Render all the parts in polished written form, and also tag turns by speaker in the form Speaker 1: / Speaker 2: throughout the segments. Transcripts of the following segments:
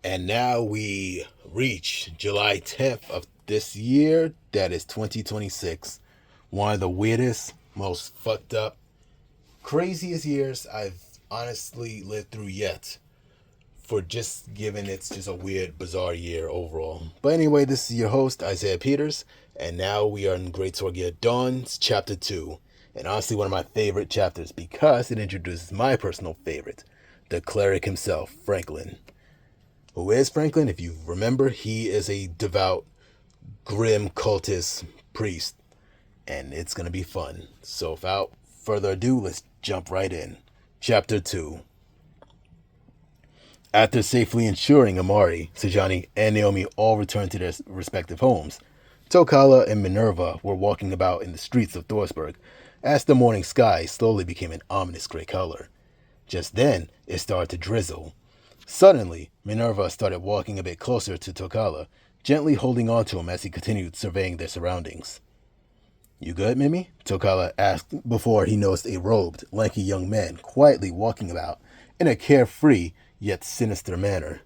Speaker 1: And now we reach July 10th of this year. That is 2026. One of the weirdest, most fucked up, craziest years I've honestly lived through yet. For just given it's just a weird, bizarre year overall. But anyway, this is your host, Isaiah Peters. And now we are in Great Sorgia Dawn's Chapter 2. And honestly, one of my favorite chapters because it introduces my personal favorite, the cleric himself, Franklin. Who is Franklin? If you remember, he is a devout, grim cultist priest, and it's gonna be fun. So without further ado, let's jump right in. Chapter 2. After safely ensuring Amari, Sejani, and Naomi all returned to their respective homes, Tokala and Minerva were walking about in the streets of Thorsburg as the morning sky slowly became an ominous gray color. Just then, it started to drizzle. Suddenly, Minerva started walking a bit closer to Tokala, gently holding on to him as he continued surveying their surroundings. "You good, Mimi?" Tokala asked before he noticed a robed, lanky young man quietly walking about in a carefree yet sinister manner.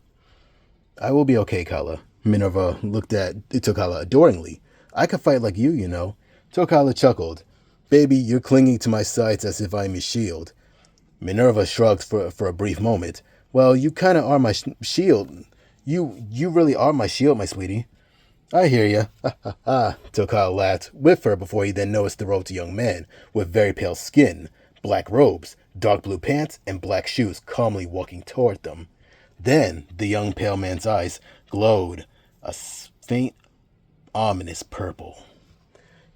Speaker 1: "I will be okay, Kala." Minerva looked at Tokala adoringly. "I could fight like you know." Tokala chuckled. "Baby, you're clinging to my sides as if I'm your shield." Minerva shrugged for a brief moment. "Well, you kind of are my shield. You really are my shield, my sweetie." "I hear ya." "Ha ha ha," Tokal laughed with her before he then noticed the robed young man with very pale skin, black robes, dark blue pants, and black shoes calmly walking toward them. Then the young pale man's eyes glowed a faint, ominous purple.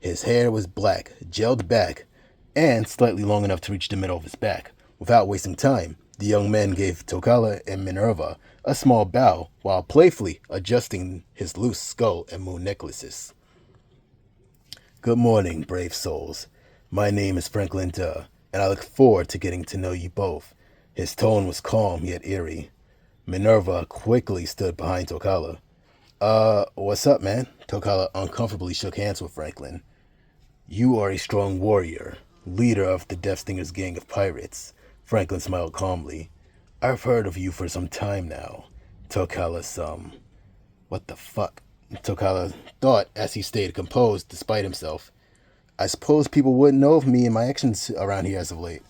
Speaker 1: His hair was black, gelled back, and slightly long enough to reach the middle of his back. Without wasting time, the young man gave Tokala and Minerva a small bow while playfully adjusting his loose skull and moon necklaces. "Good morning, brave souls. My name is Franklin Duh, and I look forward to getting to know you both." His tone was calm yet eerie. Minerva quickly stood behind Tokala. What's up, man?" Tokala uncomfortably shook hands with Franklin. "You are a strong warrior, leader of the Death Stinger's gang of pirates." Franklin smiled calmly. "I've heard of you for some time now." Tokala What the fuck? Tokala thought as he stayed composed despite himself. "I suppose people wouldn't know of me and my actions around here as of late."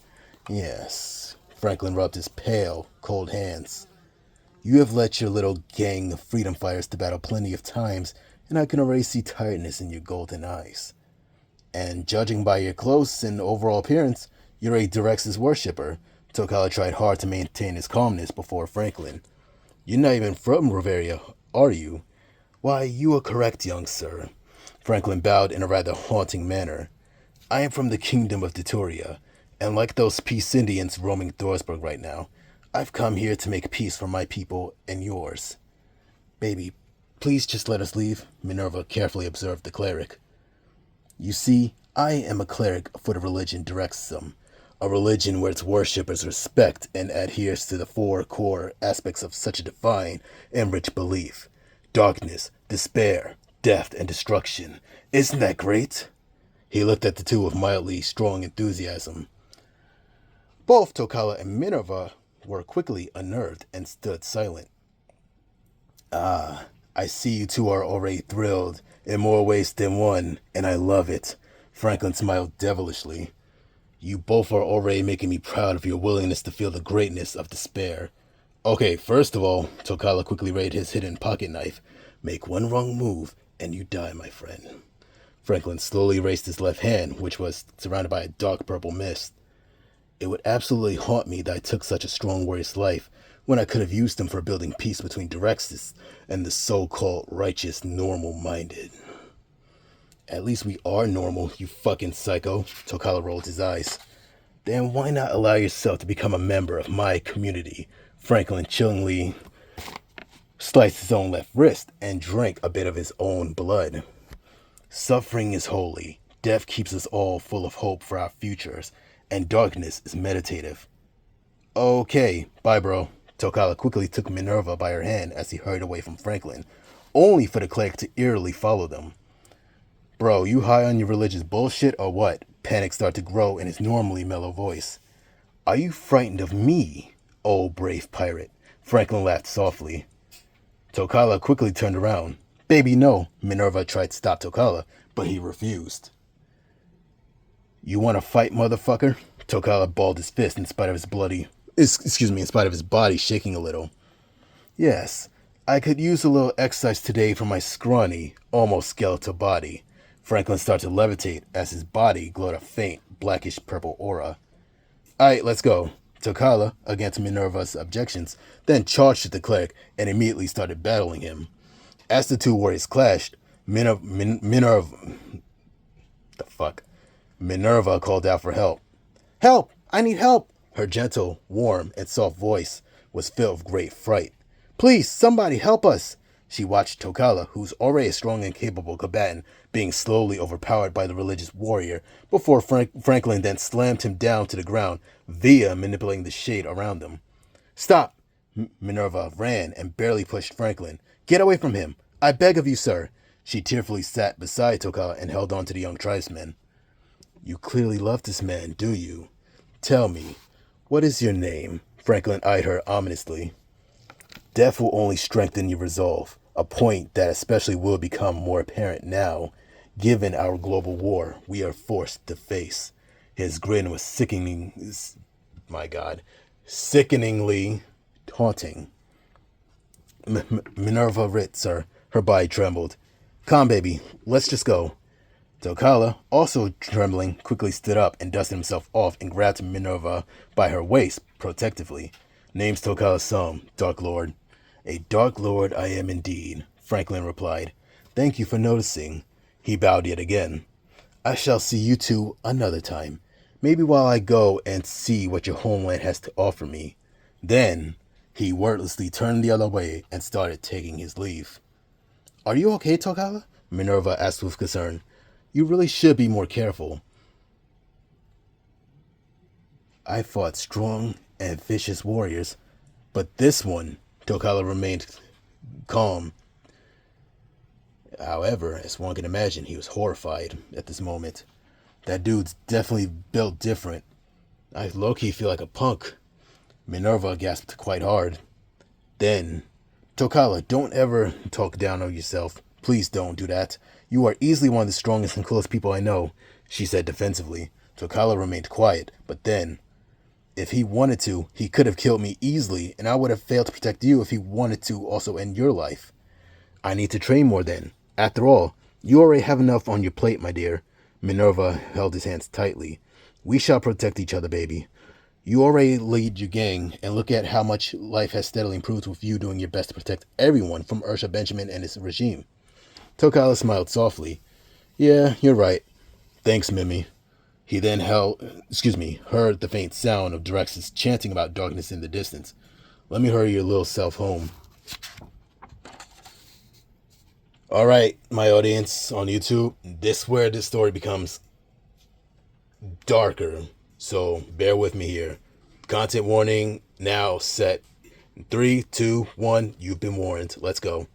Speaker 1: "Yes." Franklin rubbed his pale, cold hands. "You have led your little gang of freedom fighters to battle plenty of times, and I can already see tiredness in your golden eyes. And judging by your clothes and overall appearance, you're a Direx's worshipper." Tokala tried hard to maintain his calmness before Franklin. "You're not even from Roveria, are you?" "Why, you are correct, young sir." Franklin bowed in a rather haunting manner. "I am from the kingdom of Ditoria, and like those peace Indians roaming Thorsburg right now, I've come here to make peace for my people and yours." "Baby, please just let us leave," Minerva carefully observed the cleric. "You see, I am a cleric for the religion Direxism, a religion where its worshippers respect and adheres to the four core aspects of such a divine and rich belief: darkness, despair, death, and destruction. Isn't that great?" He looked at the two with mildly strong enthusiasm. Both Tokala and Minerva were quickly unnerved and stood silent. "Ah, I see you two are already thrilled in more ways than one, and I love it." Franklin smiled devilishly. "You both are already making me proud of your willingness to feel the greatness of despair." "Okay, first of all," Tokala quickly raided his hidden pocket knife. "Make one wrong move, and you die, my friend." Franklin slowly raised his left hand, which was surrounded by a dark purple mist. "It would absolutely haunt me that I took such a strong warrior's life when I could have used him for building peace between Direxis and the so-called righteous normal-minded." "At least we are normal, you fucking psycho." Tokala rolled his eyes. "Then why not allow yourself to become a member of my community?" Franklin chillingly sliced his own left wrist and drank a bit of his own blood. "Suffering is holy, death keeps us all full of hope for our futures, and darkness is meditative." "Okay, bye, bro." Tokala quickly took Minerva by her hand as he hurried away from Franklin, only for the cleric to eerily follow them. "Bro, you high on your religious bullshit or what?" Panic started to grow in his normally mellow voice. "Are you frightened of me, oh brave pirate?" Franklin laughed softly. Tokala quickly turned around. Baby, no. Minerva tried to stop Tokala, but he refused. You want to fight, motherfucker? Tokala balled his fist in spite of his in spite of his body shaking a little. Yes, I could use a little exercise today for my scrawny, almost skeletal body. Franklin started to levitate as his body glowed a faint, blackish purple aura. Alright, let's go. Tokala, against Minerva's objections, then charged at the cleric and immediately started battling him. As the two warriors clashed, Minerva called out for help. Help! I need help! Her gentle, warm, and soft voice was filled with great fright. Please, somebody help us! She watched Tokala, who's already a strong and capable combatant, being slowly overpowered by the religious warrior, before Franklin then slammed him down to the ground, via manipulating the shade around them. Stop! Minerva ran and barely pushed Franklin. Get away from him! I beg of you, sir! She tearfully sat beside Tokala and held on to the young tribesman. You clearly love this man, do you? Tell me, what is your name? Franklin eyed her ominously. Death will only strengthen your resolve, a point that especially will become more apparent now, given our global war we are forced to face. His grin was sickeningly taunting. Minerva writ, sir. Her body trembled. Come, baby, let's just go. Tokala, also trembling, quickly stood up and dusted himself off and grabbed Minerva by her waist protectively. Name's Tokala Som, Dark Lord. A Dark Lord I am indeed, Franklin replied. Thank you for noticing. He bowed yet again. I shall see you two another time. Maybe while I go and see what your homeland has to offer me. Then, he wordlessly turned the other way and started taking his leave. Are you okay, Tokala? Minerva asked with concern. You really should be more careful. I fought strong and vicious warriors, but this one, Tokala remained calm. However, as one can imagine, he was horrified at this moment. That dude's definitely built different. I low-key feel like a punk. Minerva gasped quite hard. Then, Tokala, don't ever talk down on yourself. Please don't do that. You are easily one of the strongest and coolest people I know, she said defensively. Tokala remained quiet, but then, if he wanted to, he could have killed me easily, and I would have failed to protect you if he wanted to also end your life. I need to train more then. After all, you already have enough on your plate, my dear. Minerva held his hands tightly. We shall protect each other, baby. You already lead your gang, and look at how much life has steadily improved with you doing your best to protect everyone from Ursha Benjamin and his regime. Tokala smiled softly. Yeah, you're right. Thanks, Mimi. He then heard the faint sound of Drex's chanting about darkness in the distance. Let me hurry your little self home. Alright, my audience on YouTube, this is where this story becomes darker. So bear with me here. Content warning now set. 3, 2, 1, you've been warned. Let's go.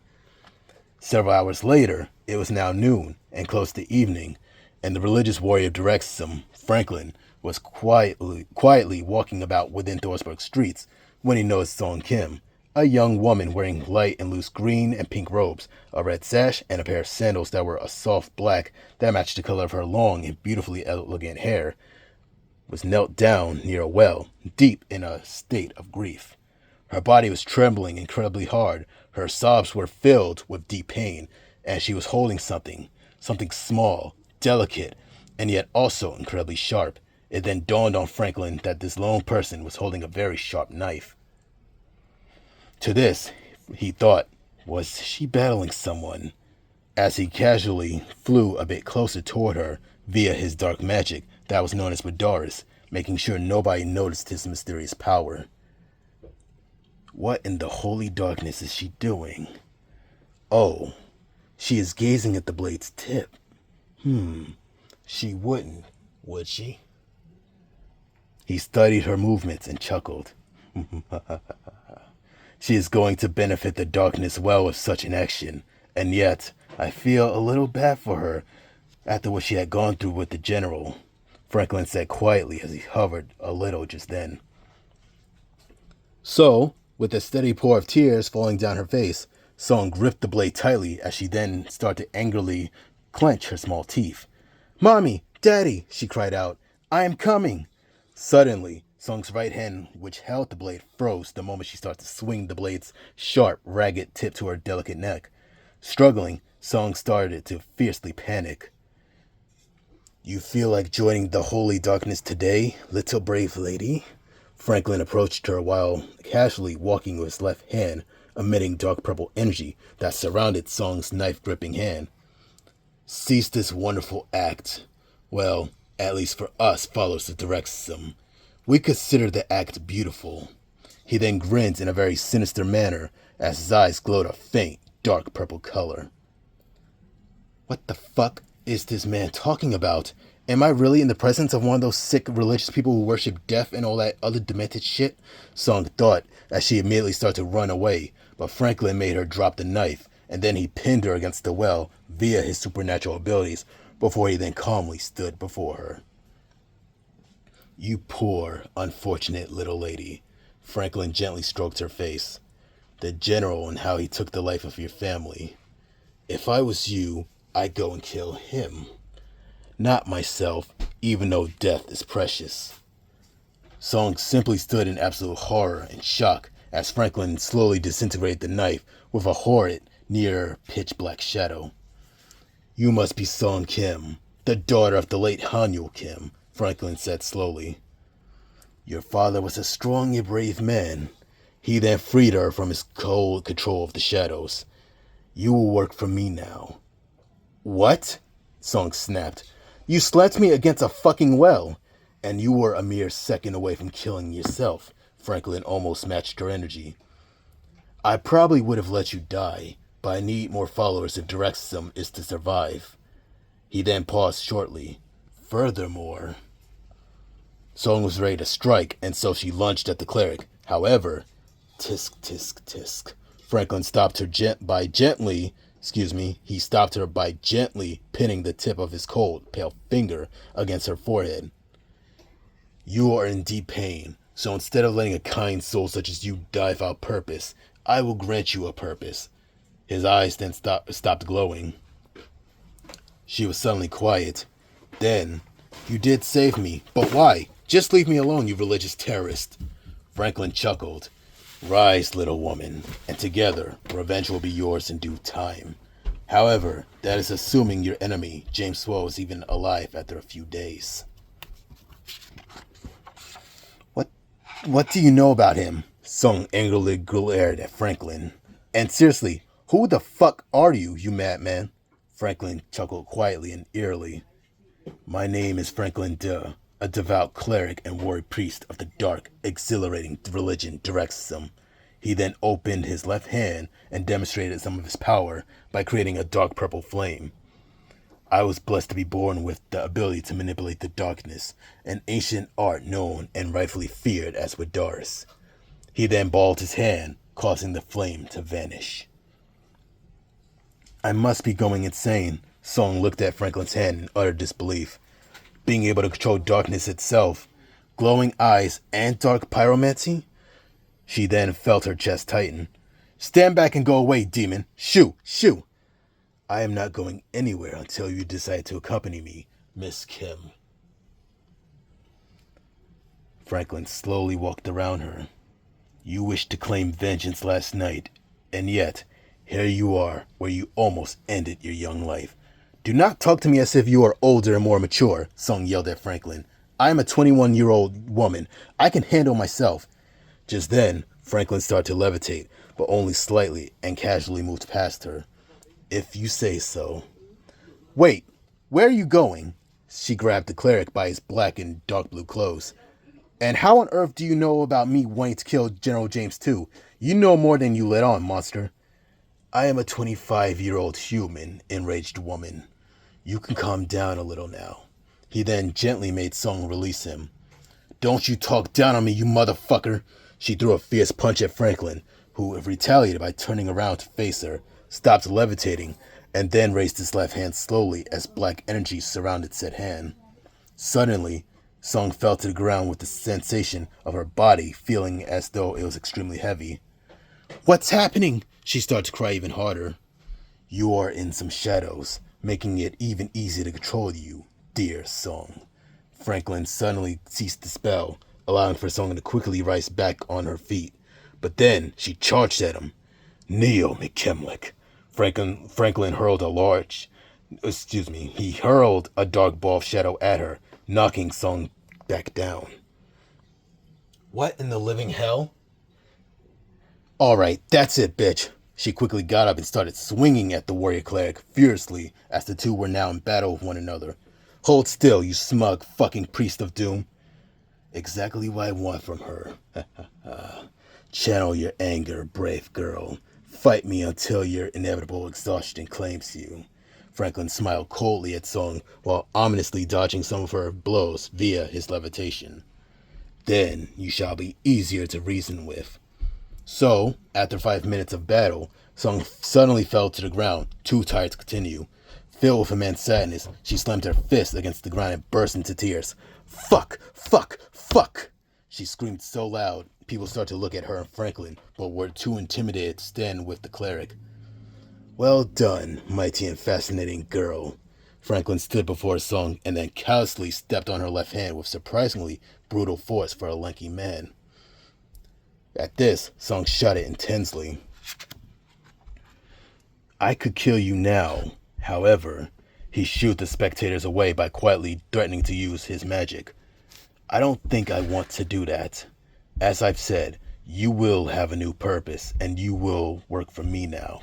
Speaker 1: Several hours later, it was now noon and close to evening, and the religious warrior of Drexum, Franklin, was quietly walking about within Thorsburg streets when he noticed Song Kim, a young woman wearing light and loose green and pink robes, a red sash, and a pair of sandals that were a soft black that matched the color of her long and beautifully elegant hair, was knelt down near a well, deep in a state of grief. Her body was trembling incredibly hard. Her sobs were filled with deep pain, and she was holding something small, delicate, and yet also incredibly sharp. It then dawned on Franklin that this lone person was holding a very sharp knife. To this, he thought, was she battling someone? As he casually flew a bit closer toward her via his dark magic that was known as Badaris, making sure nobody noticed his mysterious power. What in the holy darkness is she doing? Oh, she is gazing at the blade's tip. She wouldn't, would she? He studied her movements and chuckled. She is going to benefit the darkness well with such an action, and yet I feel a little bad for her after what she had gone through with the general, Franklin said quietly as he hovered a little just then. So, with a steady pour of tears falling down her face, Song gripped the blade tightly as she then started to angrily clench her small teeth. "Mommy! Daddy!" she cried out. "I am coming!" Suddenly, Song's right hand, which held the blade, froze the moment she started to swing the blade's sharp, ragged tip to her delicate neck. Struggling, Song started to fiercely panic. "You feel like joining the holy darkness today, little brave lady?" Franklin approached her while casually walking with his left hand, emitting dark purple energy that surrounded Song's knife-gripping hand. "Cease this wonderful act. Well, at least for us followers of Direxism. We consider the act beautiful." He then grinned in a very sinister manner as his eyes glowed a faint, dark purple color. "What the fuck is this man talking about? Am I really in the presence of one of those sick religious people who worship death and all that other demented shit?" Song thought as she immediately started to run away, but Franklin made her drop the knife, and then he pinned her against the well via his supernatural abilities before he then calmly stood before her. "You poor, unfortunate little lady." Franklin gently stroked her face. "The general and how he took the life of your family. If I was you, I'd go and kill him. Not myself, even though death is precious." Song simply stood in absolute horror and shock as Franklin slowly disintegrated the knife with a horrid, near pitch-black shadow. "You must be Song Kim, the daughter of the late Hanyul Kim," Franklin said slowly. "Your father was a strong and brave man. He then freed her from his cold control of the shadows. You will work for me now." "What?" Song snapped. "You slapped me against a fucking well, and you were a mere second away from killing yourself." Franklin almost matched her energy. "I probably would have let you die, but I need more followers if Direxism is to survive." He then paused shortly. "Furthermore..." Song was ready to strike, and so she lunged at the cleric. However, tisk, tisk, tisk. Franklin stopped her he stopped her by gently pinning the tip of his cold, pale finger against her forehead. "You are in deep pain, so instead of letting a kind soul such as you die without purpose, I will grant you a purpose." His eyes then stopped glowing. She was suddenly quiet. Then, "You did save me, but why? Just leave me alone, you religious terrorist." Franklin chuckled. "Rise, little woman, and together, revenge will be yours in due time. However, that is assuming your enemy, James Swell, is even alive after a few days." What do you know about him?" Sung angrily glared at Franklin. "And seriously, who the fuck are you, you madman?" Franklin chuckled quietly and eerily. "My name is Franklin Duh, a devout cleric and warrior priest of the dark, exhilarating religion Direxism." He then opened his left hand and demonstrated some of his power by creating a dark purple flame. "I was blessed to be born with the ability to manipulate the darkness, an ancient art known and rightfully feared as Wadaris." He then balled his hand, causing the flame to vanish. "I must be going insane." Song looked at Franklin's hand in utter disbelief. Being able to control darkness itself, glowing eyes, and dark pyromancy? She then felt her chest tighten. "Stand back and go away, demon! Shoo! Shoo!" "I am not going anywhere until you decide to accompany me, Miss Kim." Franklin slowly walked around her. "You wished to claim vengeance last night, and yet, here you are, where you almost ended your young life." "Do not talk to me as if you are older and more mature," Sung yelled at Franklin. "I am a 21-year-old woman. I can handle myself." Just then, Franklin started to levitate, but only slightly, and casually moved past her. "If you say so." "Wait, where are you going?" She grabbed the cleric by his black and dark blue clothes. "And how on earth do you know about me wanting to kill General James too? You know more than you let on, monster." "I am a 25-year-old human," enraged woman. "You can calm down a little now." He then gently made Sung release him. "Don't you talk down on me, you motherfucker!" She threw a fierce punch at Franklin, who retaliated by turning around to face her, stopped levitating, and then raised his left hand slowly as black energy surrounded said hand. Suddenly, Sung fell to the ground with the sensation of her body feeling as though it was extremely heavy. "What's happening?" She started to cry even harder. You are in some shadows, making it even easier to control you, dear Song. Franklin suddenly ceased the spell, allowing for Song to quickly rise back on her feet. But then she charged at him. Neo McKemlick. Franklin hurled a he hurled a dark ball of shadow at her, knocking Song back down. What in the living hell? Alright, that's it, bitch. She quickly got up and started swinging at the warrior cleric fiercely as the two were now in battle with one another. Hold still, you smug fucking priest of doom. Exactly what I want from her. Channel your anger, brave girl. Fight me until your inevitable exhaustion claims you. Franklin smiled coldly at Song while ominously dodging some of her blows via his levitation. Then you shall be easier to reason with. So, after 5 minutes of battle, Song suddenly fell to the ground, too tired to continue. Filled with immense sadness, she slammed her fist against the ground and burst into tears. Fuck! Fuck! Fuck! She screamed so loud, people started to look at her and Franklin, but were too intimidated to stand with the cleric. Well done, mighty and fascinating girl. Franklin stood before Song and then callously stepped on her left hand with surprisingly brutal force for a lanky man. At this, Song shouted intensely. I could kill you now. However, he shooed the spectators away by quietly threatening to use his magic. I don't think I want to do that. As I've said, you will have a new purpose, and you will work for me now.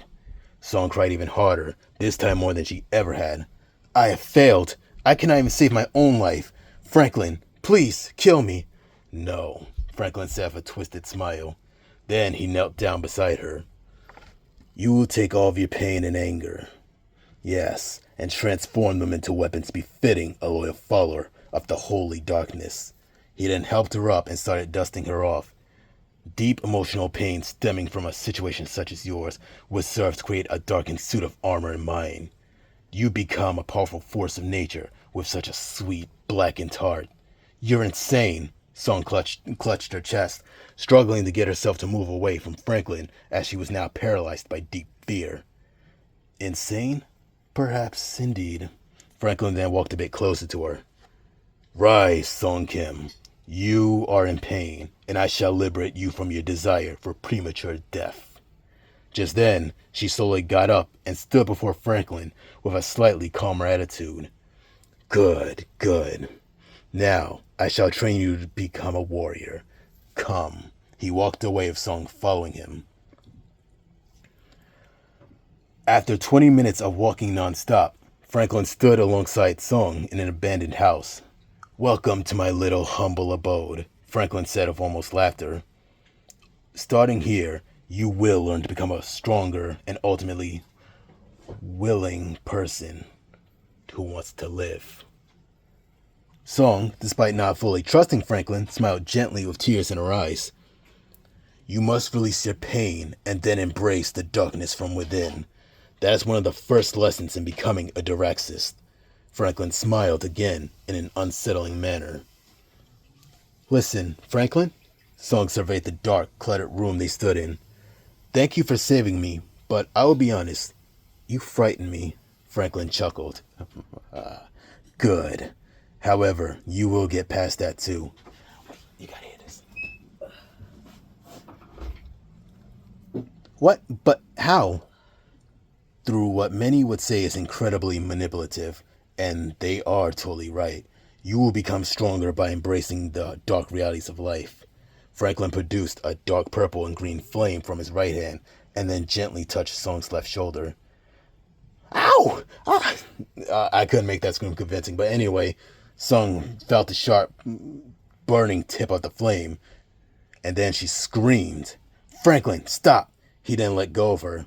Speaker 1: Song cried even harder, this time more than she ever had. I have failed. I cannot even save my own life. Franklin, please, kill me. No, Franklin said with a twisted smile. Then he knelt down beside her. You will take all of your pain and anger. Yes, and transform them into weapons befitting a loyal follower of the holy darkness. He then helped her up and started dusting her off. Deep emotional pain stemming from a situation such as yours would serve to create a darkened suit of armor in mine. You become a powerful force of nature with such a sweet, blackened heart. You're insane. Song clutched her chest, struggling to get herself to move away from Franklin as she was now paralyzed by deep fear. Insane? Perhaps indeed. Franklin then walked a bit closer to her. Rise, Song Kim. You are in pain, and I shall liberate you from your desire for premature death. Just then, she slowly got up and stood before Franklin with a slightly calmer attitude. Good, good. Now, I shall train you to become a warrior. Come. He walked away with Song following him. After 20 minutes of walking non-stop, Franklin stood alongside Song in an abandoned house. Welcome to my little humble abode, Franklin said with almost laughter. Starting here, you will learn to become a stronger and ultimately willing person who wants to live. Song, despite not fully trusting Franklin, smiled gently with tears in her eyes. You must release your pain and then embrace the darkness from within. That is one of the first lessons in becoming a Diraxist. Franklin smiled again in an unsettling manner. Listen, Franklin? Song surveyed the dark, cluttered room they stood in. Thank you for saving me, but I will be honest. You frighten me, Franklin chuckled. Good. However, you will get past that too. You gotta hear this. What? But how? Through what many would say is incredibly manipulative, and they are totally right. You will become stronger by embracing the dark realities of life. Franklin produced a dark purple and green flame from his right hand, and then gently touched Song's left shoulder. Ow! I couldn't make that scream convincing, but anyway, Song felt the sharp, burning tip of the flame, and then she screamed. Franklin, stop! He then let go of her.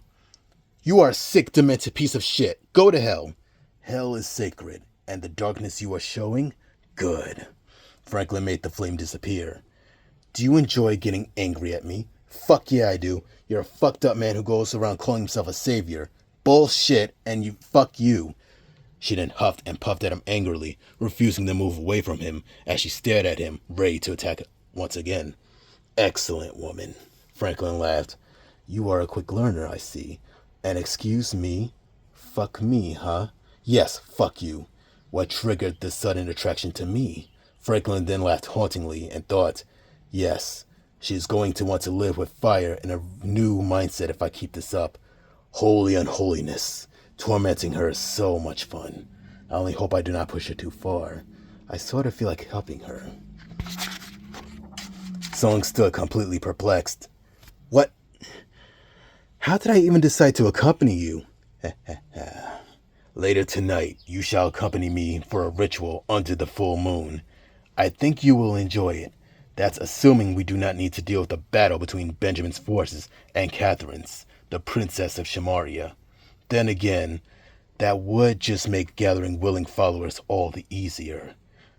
Speaker 1: You are a sick, demented piece of shit. Go to hell. Hell is sacred, and the darkness you are showing? Good. Franklin made the flame disappear. Do you enjoy getting angry at me? Fuck yeah, I do. You're a fucked up man who goes around calling himself a savior. Bullshit, and fuck you. She then huffed and puffed at him angrily, refusing to move away from him as she stared at him, ready to attack once again. Excellent woman, Franklin laughed. You are a quick learner, I see. And excuse me? Fuck me, huh? Yes, fuck you. What triggered this sudden attraction to me? Franklin then laughed hauntingly and thought, yes, she's going to want to live with fire in a new mindset if I keep this up. Holy unholiness. Tormenting her is so much fun. I only hope I do not push her too far. I sort of feel like helping her. Song stood completely perplexed. What? How did I even decide to accompany you? Later tonight, you shall accompany me for a ritual under the full moon. I think you will enjoy it. That's assuming we do not need to deal with a battle between Benjamin's forces and Catherine's, the Princess of Chemaria. Then again, that would just make gathering willing followers all the easier.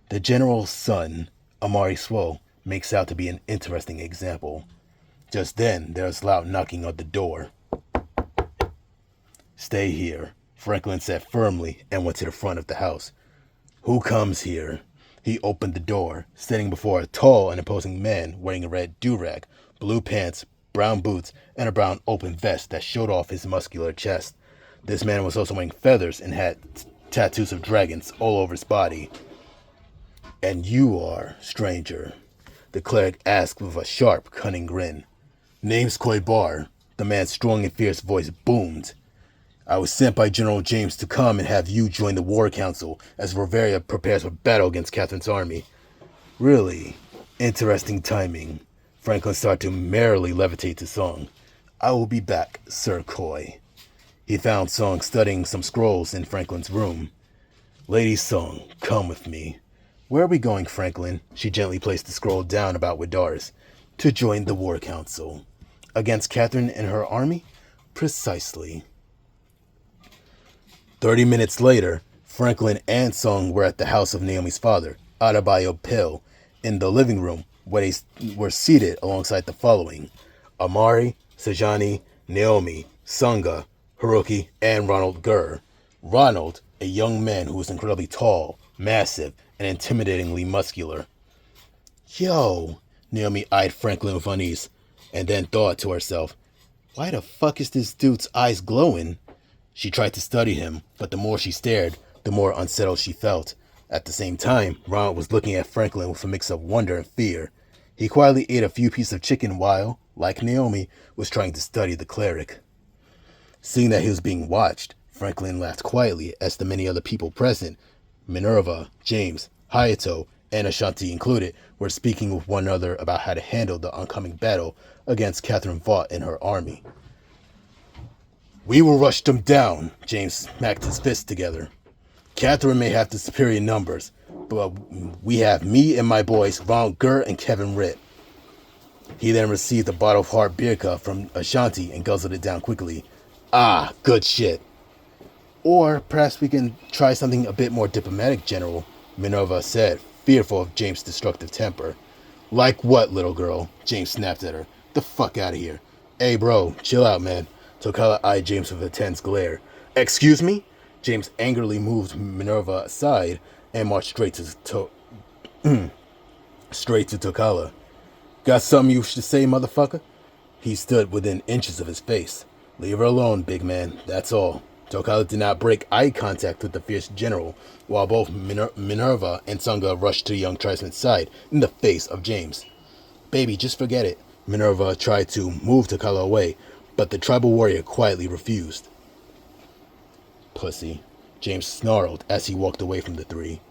Speaker 1: The general's son, Amari Swo, makes out to be an interesting example. Just then, there was loud knocking on the door. Stay here, Franklin said firmly and went to the front of the house. Who comes here? He opened the door, standing before a tall and imposing man wearing a red do-rag, blue pants, brown boots, and a brown open vest that showed off his muscular chest. This man was also wearing feathers and had tattoos of dragons all over his body. And you are, stranger? The cleric asked with a sharp, cunning grin. Name's Koibar, the man's strong and fierce voice boomed. I was sent by General James to come and have you join the War Council as Roveria prepares for battle against Catherine's army. Really? Interesting timing. Franklin started to merrily levitate to Song. I will be back, Sir Coy. He found Song studying some scrolls in Franklin's room. Lady Song, come with me. Where are we going, Franklin? She gently placed the scroll down about Widars. To join the War Council. Against Catherine and her army? Precisely. 30 minutes later, Franklin and Song were at the house of Naomi's father, Adebayo Pill, in the living room, where they were seated alongside the following: Amari, Sajani, Naomi, Sangha, Hiroki, and Ronald Gurr. Ronald, a young man who was incredibly tall, massive, and intimidatingly muscular. Yo, Naomi eyed Franklin with unease, and then thought to herself, why the fuck is this dude's eyes glowing? She tried to study him, but the more she stared, the more unsettled she felt. At the same time, Ronald was looking at Franklin with a mix of wonder and fear. He quietly ate a few pieces of chicken while, like Naomi, was trying to study the cleric. Seeing that he was being watched, Franklin laughed quietly as the many other people present, Minerva, James, Hayato, and Ashanti included, were speaking with one another about how to handle the oncoming battle against Catherine Vot and her army. We will rush them down, James smacked his fists together. Catherine may have the superior numbers, but we have me and my boys, Ronald Gurr and Kevin Ritt. He then received a bottle of hard beer cup from Ashanti and guzzled it down quickly. Ah, good shit. Or perhaps we can try something a bit more diplomatic, General, Minerva said, fearful of James' destructive temper. Like what, little girl? James snapped at her. The fuck out of here. Hey, bro, chill out, man. Tokala eyed James with a tense glare. Excuse me? James angrily moved Minerva aside and marched straight to Tokala. Got something you should say, motherfucker? He stood within inches of his face. Leave her alone, big man. That's all. Tokala did not break eye contact with the fierce general, while both Minerva and Sangha rushed to young tribesman's side in the face of James. Baby, just forget it. Minerva tried to move Tokala away, but the tribal warrior quietly refused. Pussy, James snarled as he walked away from the three.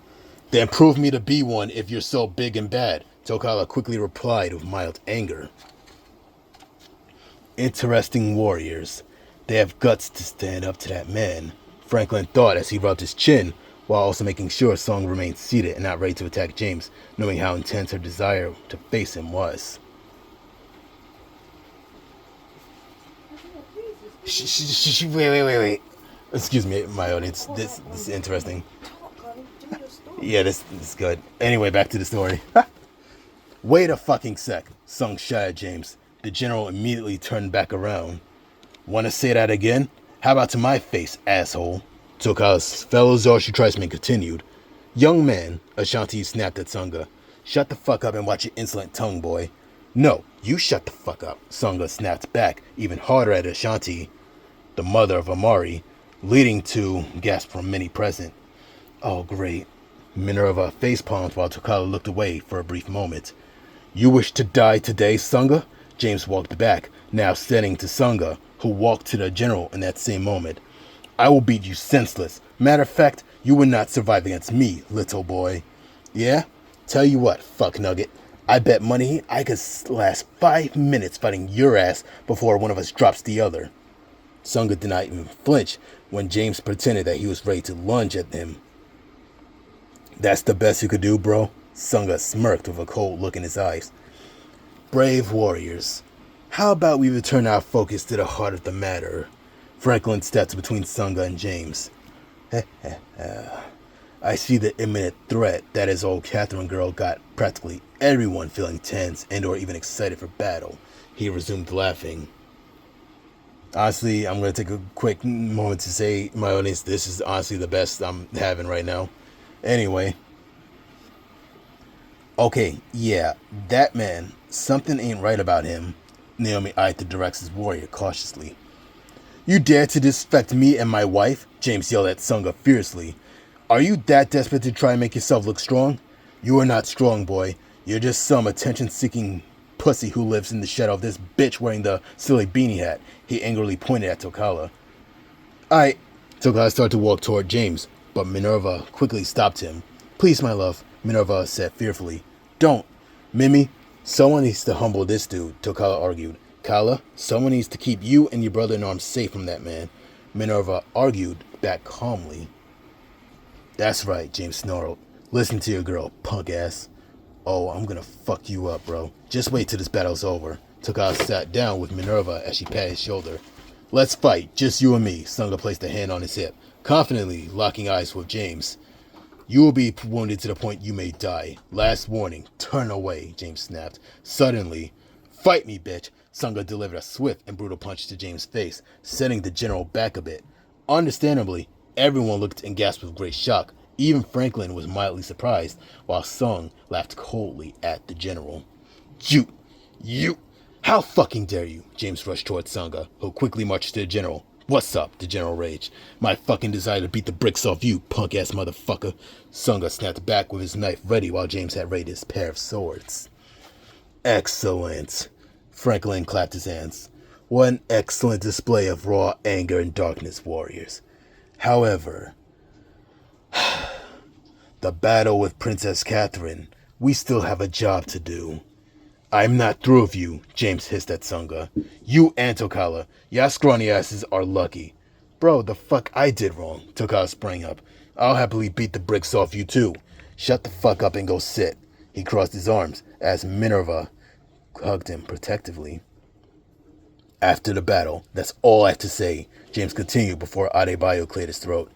Speaker 1: Then prove me to be one if you're so big and bad, Tokala quickly replied with mild anger. Interesting warriors. They have guts to stand up to that man, Franklin thought as he rubbed his chin, while also making sure Song remained seated and not ready to attack James, knowing how intense her desire to face him was. Wait. Excuse me, my audience. This is interesting. Yeah, this is good. Anyway, back to the story. Wait a fucking sec, Sung shot at James. The general immediately turned back around. Wanna say that again? How about to my face, asshole? Tokala's fellow Zorshu tribesman continued. Young man, Ashanti snapped at Sangha. Shut the fuck up and watch your insolent tongue, boy. No, you shut the fuck up, Sunga snapped back, even harder at Ashanti, the mother of Amari, leading to gasp from many present. Oh, great. Minerva facepalmed while Tokala looked away for a brief moment. You wish to die today, Sunga? James walked back, now standing to Sunga, who walked to the general in that same moment. I will beat you senseless. Matter of fact, you would not survive against me, little boy. Yeah? Tell you what, fuck nugget. I bet money I could last 5 minutes fighting your ass before one of us drops the other. Sunga did not even flinch when James pretended that he was ready to lunge at him. That's the best you could do, bro? Sunga smirked with a cold look in his eyes. Brave warriors. How about we return our focus to the heart of the matter? Franklin stepped between Sunga and James. I see the imminent threat that his old Catherine girl got practically everyone feeling tense and or even excited for battle. He resumed laughing. Honestly, I'm going to take a quick moment to say, my audience, this is honestly the best I'm having right now. Anyway. Okay, yeah, that man, something ain't right about him. Naomi eyed the Direx's warrior cautiously. You dare to disrespect me and my wife? James yelled at Sunga fiercely. Are you that desperate to try and make yourself look strong? You are not strong, boy. You're just some attention-seeking pussy who lives in the shadow of this bitch wearing the silly beanie hat. He angrily pointed at Tokala. Tokala started to walk toward James, but Minerva quickly stopped him. Please, my love, Minerva said fearfully. Don't. Mimi, someone needs to humble this dude, Tokala argued. Kala, someone needs to keep you and your brother-in-arms safe from that man. Minerva argued back calmly. That's right, James snarled. Listen to your girl, punk ass. Oh, I'm gonna fuck you up, bro. Just wait till this battle's over. Tokala sat down with Minerva as she patted his shoulder. Let's fight, just you and me. Sunga placed a hand on his hip, confidently locking eyes with James. You will be wounded to the point you may die. Last warning, turn away, James snapped. Suddenly, fight me, bitch. Sunga delivered a swift and brutal punch to James' face, sending the general back a bit. Understandably, everyone looked and gasped with great shock. Even Franklin was mildly surprised, while Sung laughed coldly at the general. You, how fucking dare you? James rushed towards Sunga, who quickly marched to the general. What's up? The general raged. My fucking desire to beat the bricks off you, punk-ass motherfucker. Sunga snapped back with his knife ready while James had readied his pair of swords. Excellent. Franklin clapped his hands. What an excellent display of raw anger and darkness, warriors. However, the battle with Princess Catherine, we still have a job to do. I'm not through with you, James hissed at Sunga. You and Tokala, y'all scrawny asses are lucky. Bro, the fuck I did wrong, Tokala sprang up. I'll happily beat the bricks off you too. Shut the fuck up and go sit. He crossed his arms as Minerva hugged him protectively. After the battle, that's all I have to say, James continued before Adebayo cleared his throat.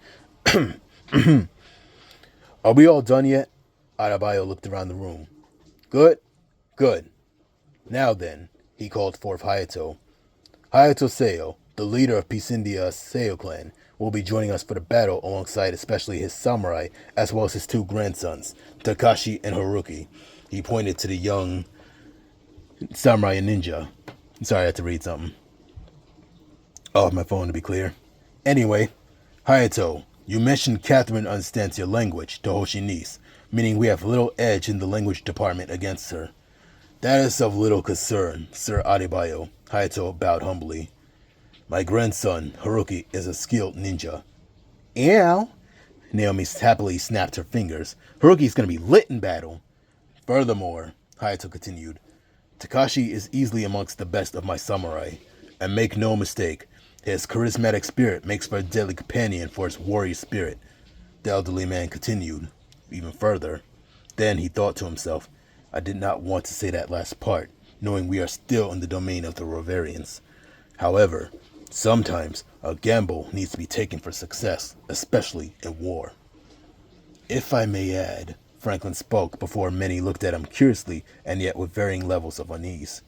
Speaker 1: Are we all done yet? Adebayo looked around the room. Good? Good. Now then, he called forth Hayato. Hayato Seo, the leader of Pisindia's Seo clan, will be joining us for the battle alongside especially his samurai as well as his two grandsons, Takashi and Haruki. He pointed to the young samurai and ninja. Sorry, I had to read something off my phone to be clear. Anyway, Hayato, you mentioned Catherine understands your language, Tohoshi niece, meaning we have little edge in the language department against her. That is of little concern, Sir Adebayo, Hayato bowed humbly. My grandson, Haruki, is a skilled ninja. Ew. Naomi happily snapped her fingers. Haruki's gonna be lit in battle. Furthermore, Hayato continued, Takashi is easily amongst the best of my samurai. And make no mistake, his charismatic spirit makes for a deadly companion for his warrior spirit. The elderly man continued, even further. Then he thought to himself, I did not want to say that last part, knowing we are still in the domain of the Roverians. However, sometimes a gamble needs to be taken for success, especially in war. If I may add, Franklin spoke before many looked at him curiously and yet with varying levels of unease.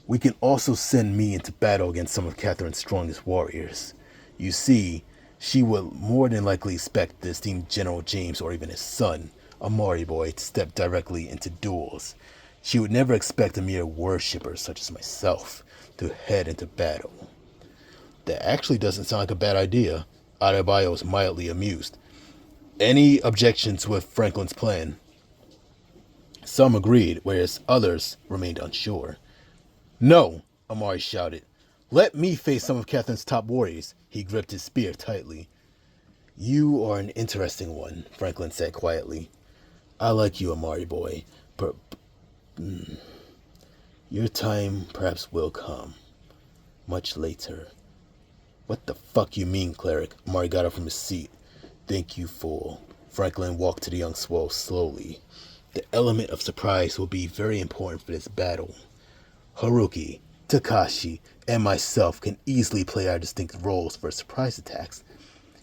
Speaker 1: We can also send me into battle against some of Catherine's strongest warriors. You see, she would more than likely expect the esteemed General James or even his son, Amari boy, to step directly into duels. She would never expect a mere worshipper such as myself to head into battle. That actually doesn't sound like a bad idea. Adebayo was mildly amused. Any objections with Franklin's plan? Some agreed, whereas others remained unsure. No, Amari shouted. Let me face some of Catherine's top warriors. He gripped his spear tightly. You are an interesting one, Franklin said quietly. I like you, Amari boy. Your time perhaps will come. Much later. What the fuck you mean, cleric? Amari got up from his seat. Think you fool. Franklin walked to the young swell slowly. The element of surprise will be very important for this battle. Haruki, Takashi, and myself can easily play our distinct roles for surprise attacks.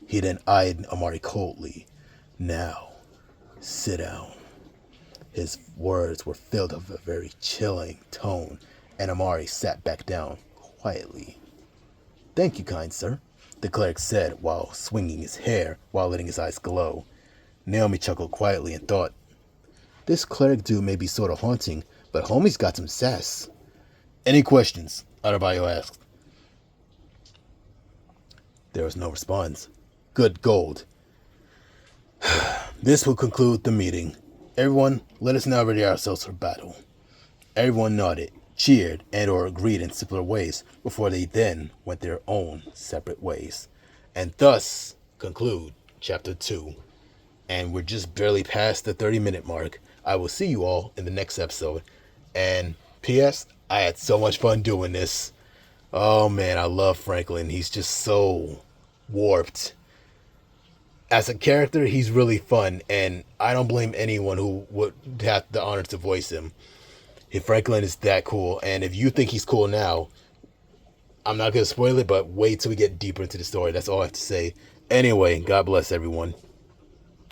Speaker 1: He then eyed Amari coldly. Now, sit down. His words were filled with a very chilling tone, and Amari sat back down quietly. Thank you, kind sir, the cleric said while swinging his hair while letting his eyes glow. Naomi chuckled quietly and thought, this cleric dude may be sort of haunting, but homie's got some sass. Any questions? Adebayo asked. There was no response. Good gold. This will conclude the meeting. Everyone, let us now ready ourselves for battle. Everyone nodded, cheered, and or agreed in similar ways before they then went their own separate ways. And thus conclude Chapter 2. And we're just barely past the 30-minute mark. I will see you all in the next episode. And P.S., I had so much fun doing this. Oh man, I love Franklin. He's just so warped. As a character, he's really fun, and I don't blame anyone who would have the honor to voice him. If Franklin is that cool, and if you think he's cool now, I'm not going to spoil it, but wait till we get deeper into the story. That's all I have to say. Anyway, God bless everyone.